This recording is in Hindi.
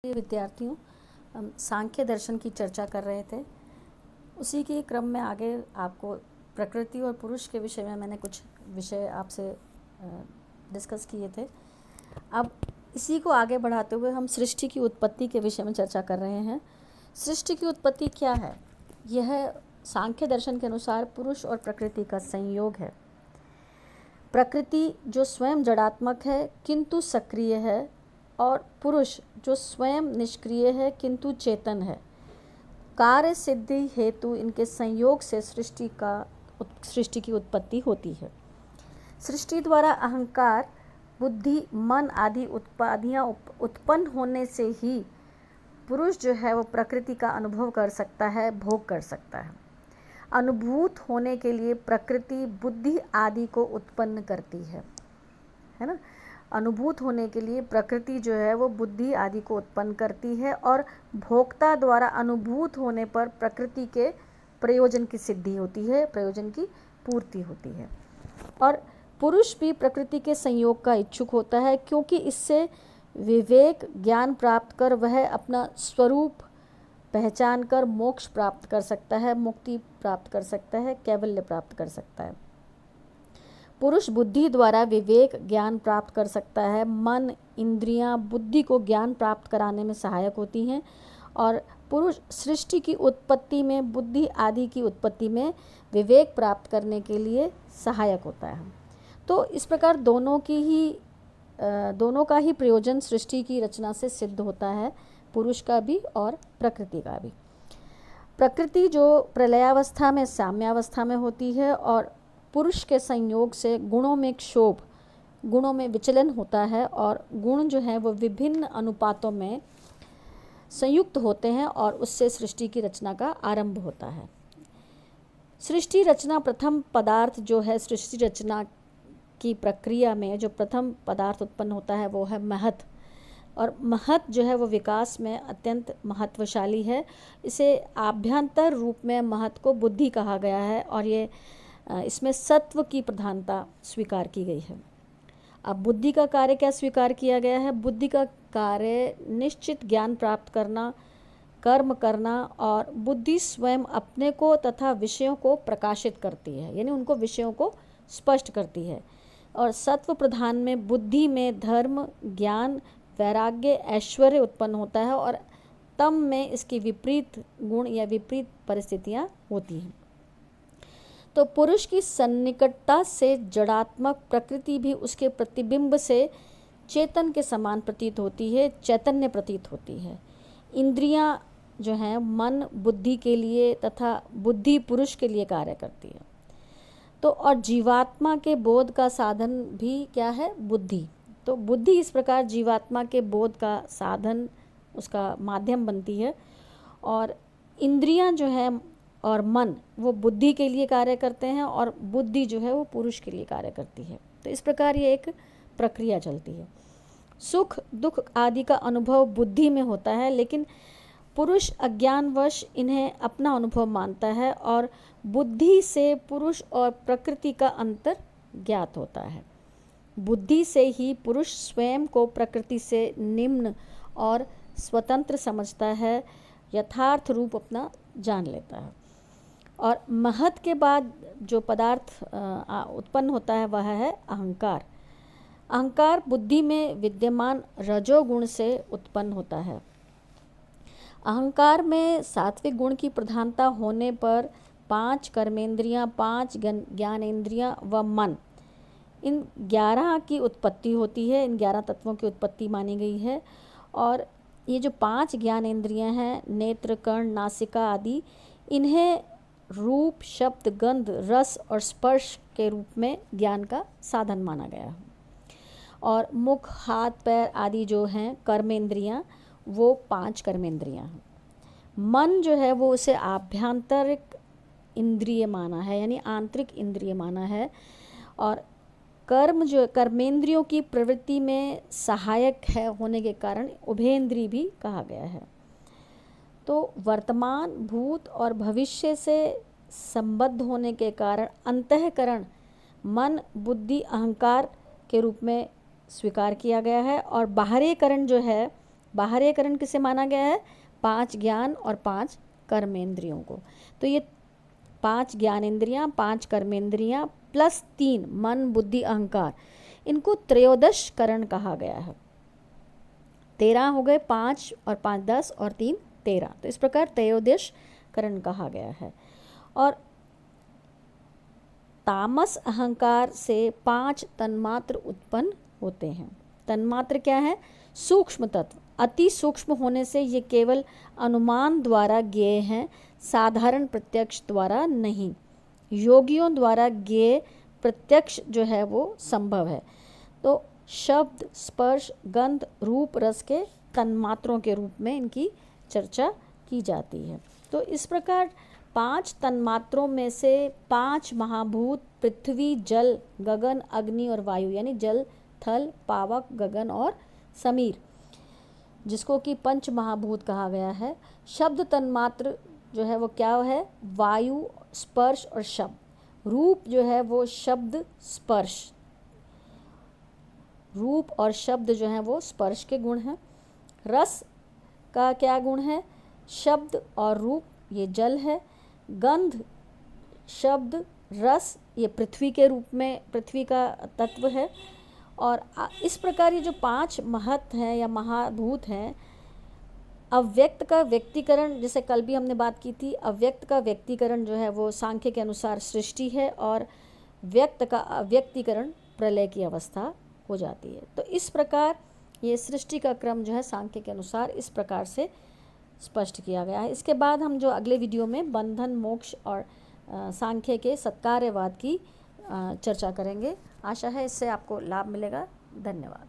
विद्यार्थियों, हम सांख्य दर्शन की चर्चा कर रहे थे। उसी के क्रम में आगे आपको प्रकृति और पुरुष के विषय में मैंने कुछ विषय आपसे डिस्कस किए थे। अब इसी को आगे बढ़ाते हुए हम सृष्टि की उत्पत्ति के विषय में चर्चा कर रहे हैं। सृष्टि की उत्पत्ति क्या है? यह सांख्य दर्शन के अनुसार पुरुष और प्रकृति का संयोग है। प्रकृति जो स्वयं जड़ात्मक है किंतु सक्रिय है, और पुरुष जो स्वयं निष्क्रिय है किंतु चेतन है। कार्य सिद्धि हेतु इनके संयोग से सृष्टि की उत्पत्ति होती है। सृष्टि द्वारा अहंकार, बुद्धि, मन आदि उपाधियाँ उत्पन्न होने से ही पुरुष जो है वो प्रकृति का अनुभव कर सकता है, भोग कर सकता है। अनुभूत होने के लिए प्रकृति बुद्धि आदि को उत्पन्न करती है ना। अनुभूत होने के लिए प्रकृति जो है वो बुद्धि आदि को उत्पन्न करती है, और भोक्ता द्वारा अनुभूत होने पर प्रकृति के प्रयोजन की सिद्धि होती है, प्रयोजन की पूर्ति होती है। और पुरुष भी प्रकृति के संयोग का इच्छुक होता है, क्योंकि इससे विवेक ज्ञान प्राप्त कर वह अपना स्वरूप पहचान कर मोक्ष प्राप्त कर सकता है, मुक्ति प्राप्त कर सकता है, कैवल्य प्राप्त कर सकता है। पुरुष बुद्धि द्वारा विवेक ज्ञान प्राप्त कर सकता है। मन, इंद्रियां, बुद्धि को ज्ञान प्राप्त कराने में सहायक होती हैं, और पुरुष सृष्टि की उत्पत्ति में, बुद्धि आदि की उत्पत्ति में विवेक प्राप्त करने के लिए सहायक होता है। तो इस प्रकार दोनों का ही प्रयोजन सृष्टि की रचना से सिद्ध होता है, पुरुष का भी और प्रकृति का भी। प्रकृति जो प्रलयावस्था में साम्यावस्था में होती है, और पुरुष के संयोग से गुणों में क्षोभ, गुणों में विचलन होता है, और गुण जो है वो विभिन्न अनुपातों में संयुक्त होते हैं, और उससे सृष्टि की रचना का आरंभ होता है। सृष्टि रचना प्रथम पदार्थ जो है, सृष्टि रचना की प्रक्रिया में जो प्रथम पदार्थ उत्पन्न होता है वो है महत। और महत जो है वो विकास में अत्यंत महत्वशाली है। इसे आभ्यंतर रूप में महत को बुद्धि कहा गया है, और ये इसमें सत्व की प्रधानता स्वीकार की गई है। अब बुद्धि का कार्य क्या स्वीकार किया गया है? बुद्धि का कार्य निश्चित ज्ञान प्राप्त करना, कर्म करना, और बुद्धि स्वयं अपने को तथा विषयों को प्रकाशित करती है, यानी उनको विषयों को स्पष्ट करती है। और सत्व प्रधान में बुद्धि में धर्म, ज्ञान, वैराग्य, ऐश्वर्य उत्पन्न होता है, और तम में इसकी विपरीत गुण या विपरीत परिस्थितियाँ होती हैं। तो पुरुष की सन्निकटता से जड़ात्मक प्रकृति भी उसके प्रतिबिंब से चेतन के समान प्रतीत होती है, चैतन्य प्रतीत होती है। इंद्रियां जो हैं मन बुद्धि के लिए तथा बुद्धि पुरुष के लिए कार्य करती है। तो और जीवात्मा के बोध का साधन भी क्या है? बुद्धि। तो बुद्धि इस प्रकार जीवात्मा के बोध का साधन, उसका माध्यम बनती है, और इंद्रियां जो है और मन वो बुद्धि के लिए कार्य करते हैं, और बुद्धि जो है वो पुरुष के लिए कार्य करती है। तो इस प्रकार ये एक प्रक्रिया चलती है। सुख दुख आदि का अनुभव बुद्धि में होता है, लेकिन पुरुष अज्ञानवश इन्हें अपना अनुभव मानता है, और बुद्धि से पुरुष और प्रकृति का अंतर ज्ञात होता है। बुद्धि से ही पुरुष स्वयं को प्रकृति से निम्न और स्वतंत्र समझता है, यथार्थ रूप अपना जान लेता है। और महत के बाद जो पदार्थ उत्पन्न होता है वह है अहंकार। अहंकार बुद्धि में विद्यमान रजोगुण से उत्पन्न होता है। अहंकार में सात्विक गुण की प्रधानता होने पर 5 कर्मेंद्रियां, 5 ज्ञानेंद्रियां व मन, इन 11 की उत्पत्ति होती है। इन 11 तत्वों की उत्पत्ति मानी गई है। और ये जो 5 ज्ञानेंद्रियां हैं, नेत्र, कर्ण, नासिका आदि, इन्हें रूप, शब्द, गंध, रस और स्पर्श के रूप में ज्ञान का साधन माना गया है। और मुख, हाथ, पैर आदि जो हैं कर्मेंद्रियां, वो 5 कर्मेंद्रियां हैं। मन जो है वो उसे आभ्यंतरिक इंद्रिय माना है, यानी आंतरिक इंद्रिय माना है। और कर्म जो कर्मेंद्रियों की प्रवृत्ति में सहायक है होने के कारण उभयेंद्रिय भी कहा गया है। तो वर्तमान, भूत और भविष्य से संबद्ध होने के कारण अंतःकरण मन, बुद्धि, अहंकार के रूप में स्वीकार किया गया है। और बाहरीकरण जो है बाह्यकरण किसे माना गया है? 5 ज्ञान और 5 कर्मेंद्रियों को। तो ये 5 ज्ञानेंद्रियां, 5 कर्मेंद्रियां प्लस 3 मन बुद्धि अहंकार, इनको त्रयोदश करण कहा गया है। 13 हो गए, 5 और 5 10 और 3 13, तो इस प्रकार त्रयोदश करण कहा गया है। और तामस अहंकार से 5 तन्मात्र उत्पन्न होते हैं। तन्मात्र क्या है? सूक्ष्म तत्व। अति सूक्ष्म होने से ये केवल अनुमान द्वारा ज्ञेय हैं, साधारण प्रत्यक्ष द्वारा नहीं। योगियों द्वारा ज्ञेय प्रत्यक्ष जो है वो संभव है। तो शब्द, स्पर्श, गंध, रूप, रस के तन्मात्रों के रूप में इनकी चर्चा की जाती है। तो इस प्रकार 5 तन्मात्रों में से 5 महाभूत पृथ्वी, जल, गगन, अग्नि और वायु, यानी जल, थल, पावक, गगन और समीर, जिसको कि पंच महाभूत कहा गया है। शब्द तन्मात्र जो है वो क्या है? वायु, स्पर्श और शब्द। रूप जो है वो शब्द, स्पर्श, रूप और शब्द जो है वो स्पर्श के गुण हैं। रस का क्या गुण है? शब्द और रूप, ये जल है। गंध, शब्द, रस, ये पृथ्वी के रूप में, पृथ्वी का तत्व है। और इस प्रकार ये जो 5 महत हैं या महाभूत हैं, अव्यक्त का व्यक्तिकरण, जैसे कल भी हमने बात की थी, अव्यक्त का व्यक्तिकरण जो है वो सांख्य के अनुसार सृष्टि है, और व्यक्त का अव्यक्तिकरण प्रलय की अवस्था हो जाती है। तो इस प्रकार ये सृष्टि का क्रम जो है सांख्य के अनुसार इस प्रकार से स्पष्ट किया गया है। इसके बाद हम जो अगले वीडियो में बंधन, मोक्ष और सांख्य के सत्कार्यवाद की चर्चा करेंगे। आशा है इससे आपको लाभ मिलेगा। धन्यवाद।